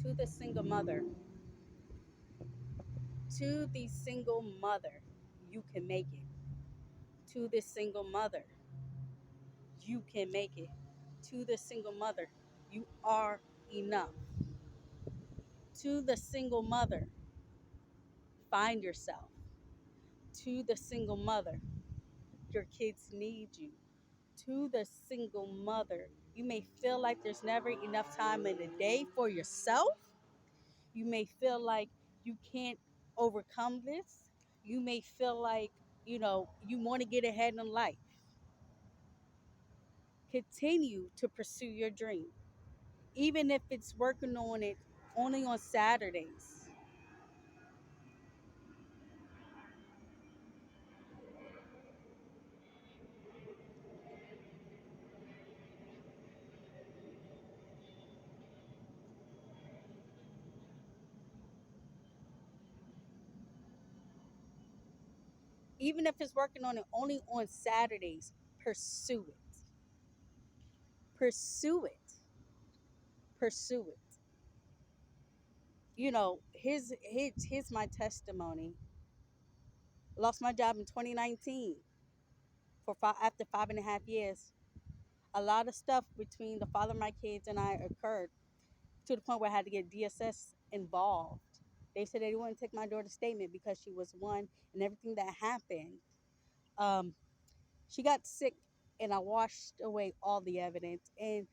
To the single mother, to the single mother, you can make it. To the single mother, you can make it. To the single mother, you are enough. To the single mother, find yourself. To the single mother, your kids need you. To the single mother, you may feel like there's never enough time in the day for yourself. You may feel like you can't overcome this. You may feel like, you want to get ahead in life. Continue to pursue your dream, even if it's working on it only on Saturdays. Even if it's working on it only on Saturdays, pursue it. Pursue it. Pursue it. Here's my testimony. Lost my job in 2019 after 5.5 years. A lot of stuff between the father of my kids and I occurred to the point where I had to get DSS involved. They said they wouldn't take my daughter's statement because she was one, and everything that happened. Um, she got sick, and I washed away all the evidence. And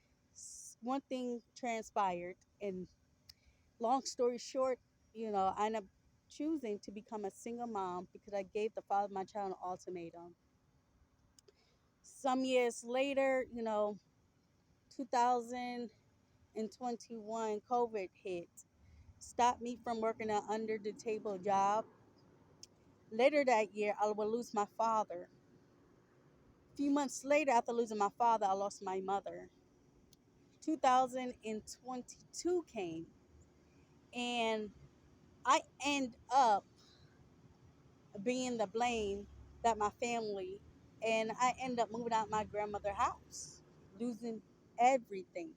one thing transpired, and long story short, I ended up choosing to become a single mom because I gave the father of my child an ultimatum. Some years later, 2021, COVID hit, stopped me from working an under the table job. Later that year, I would lose my father. A few months later, after losing my father, I lost my mother. 2022 came, and I end up being the blame that my family, and I end up moving out my grandmother's house, losing everything,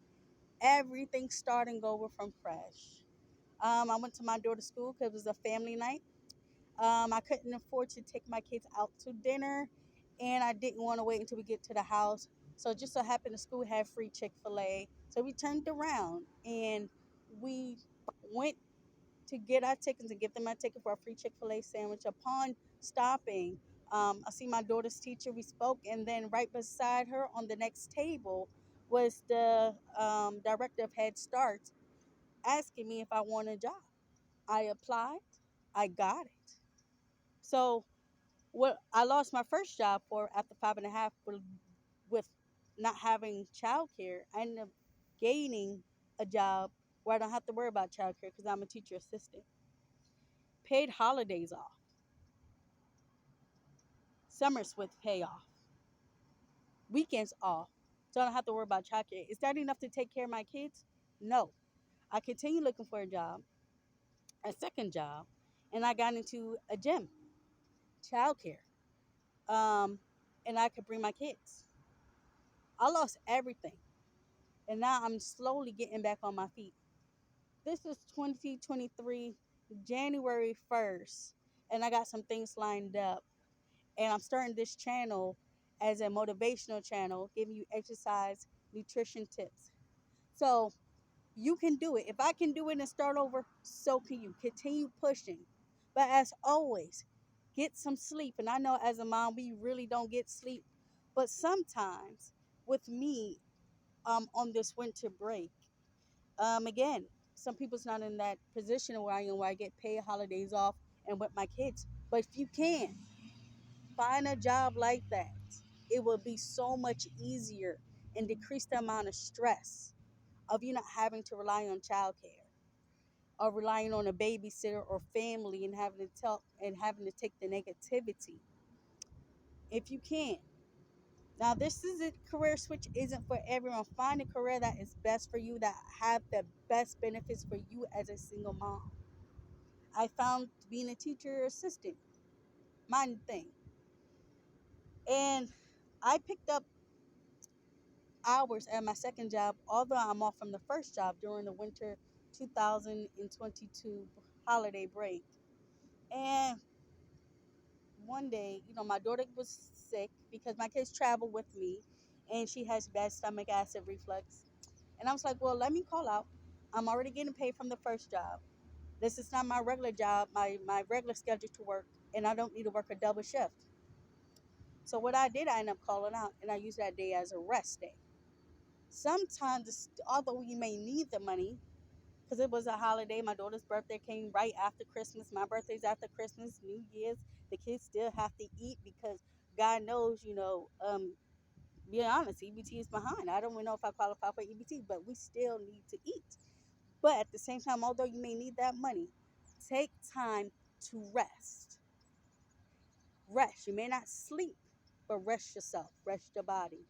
everything starting over from fresh. I went to my daughter's school because it was a family night. I couldn't afford to take my kids out to dinner, and I didn't want to wait until we get to the house. So it just so happened the school had free Chick-fil-A. So we turned around and we went to get our tickets and give them our ticket for a free Chick-fil-A sandwich. Upon stopping, I see my daughter's teacher. We spoke, and then right beside her on the next table was the director of Head Start asking me if I want a job. I applied. I got it. So what I lost my first job for after 5.5 with not having childcare, I ended up gaining a job where I don't have to worry about childcare because I'm a teacher assistant. Paid holidays off, summers with pay off, weekends off, so I don't have to worry about childcare. Is that enough to take care of my kids? No. I continued looking for a job, a second job, and I got into a gym, childcare, um, and I could bring my kids. I lost everything, and now I'm slowly getting back on my feet. This is 2023, January 1st, and I got some things lined up. And I'm starting this channel as a motivational channel, giving you exercise, nutrition tips. So you can do it. If I can do it and start over, so can you. Continue pushing. But as always, get some sleep. And I know as a mom, we really don't get sleep. But sometimes with me, on this winter break, again, some people's not in that position where I am, where I get paid holidays off and with my kids. But if you can, find a job like that. It will be so much easier and decrease the amount of stress of you not having to rely on childcare or relying on a babysitter or family and having to take the negativity. If you can. Now this is a career switch isn't for everyone. Find a career that is best for you, that have the best benefits for you as a single mom. I found being a teacher assistant my thing. And I picked up hours at my second job, although I'm off from the first job during the winter 2022 holiday break. And one day, my daughter was sick because my kids travel with me, and she has bad stomach acid reflux. And I was like, well, let me call out. I'm already getting paid from the first job. This is not my regular job, my regular schedule to work, and I don't need to work a double shift. So what I did, I ended up calling out, and I used that day as a rest day. Sometimes, although you may need the money, because it was a holiday, my daughter's birthday came right after Christmas. My birthday's after Christmas, New Year's. The kids still have to eat because God knows, being honest, EBT is behind. I don't even know if I qualify for EBT, but we still need to eat. But at the same time, although you may need that money, take time to rest. Rest. You may not sleep, but rest yourself. Rest your body.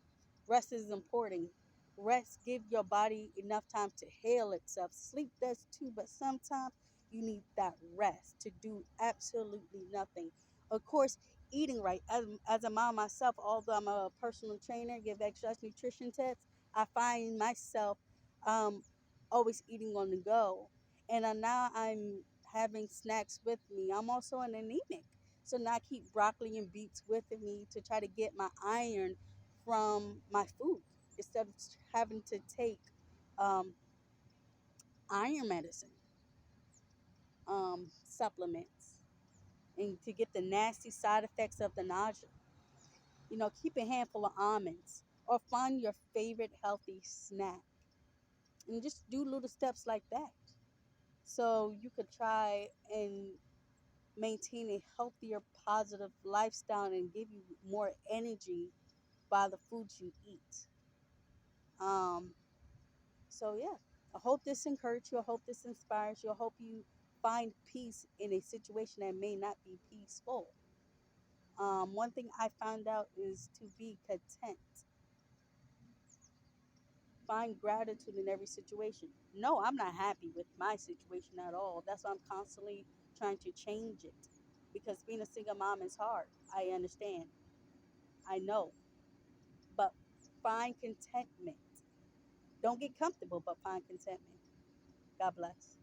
Rest is important. Rest give your body enough time to heal itself. Sleep does too, but sometimes you need that rest to do absolutely nothing. Of course, eating right. As a mom myself, although I'm a personal trainer, give exercise nutrition tips, I find myself um, always eating on the go. And now I'm having snacks with me. I'm also an anemic. So now I keep broccoli and beets with me to try to get my iron from my food instead of having to take um, iron medicine, supplements, and to get the nasty side effects of the nausea. Keep a handful of almonds or find your favorite healthy snack and just do little steps like that. So you could try and maintain a healthier, positive lifestyle and give you more energy by the foods you eat. Um, so yeah, I hope this encourages you. I hope this inspires you. I hope you find peace in a situation that may not be peaceful. One thing I found out is to be content. Find gratitude in every situation. No, I'm not happy with my situation at all. That's why I'm constantly trying to change it. Because being a single mom is hard. I understand. I know. But find contentment. Don't get comfortable, but find contentment. God bless.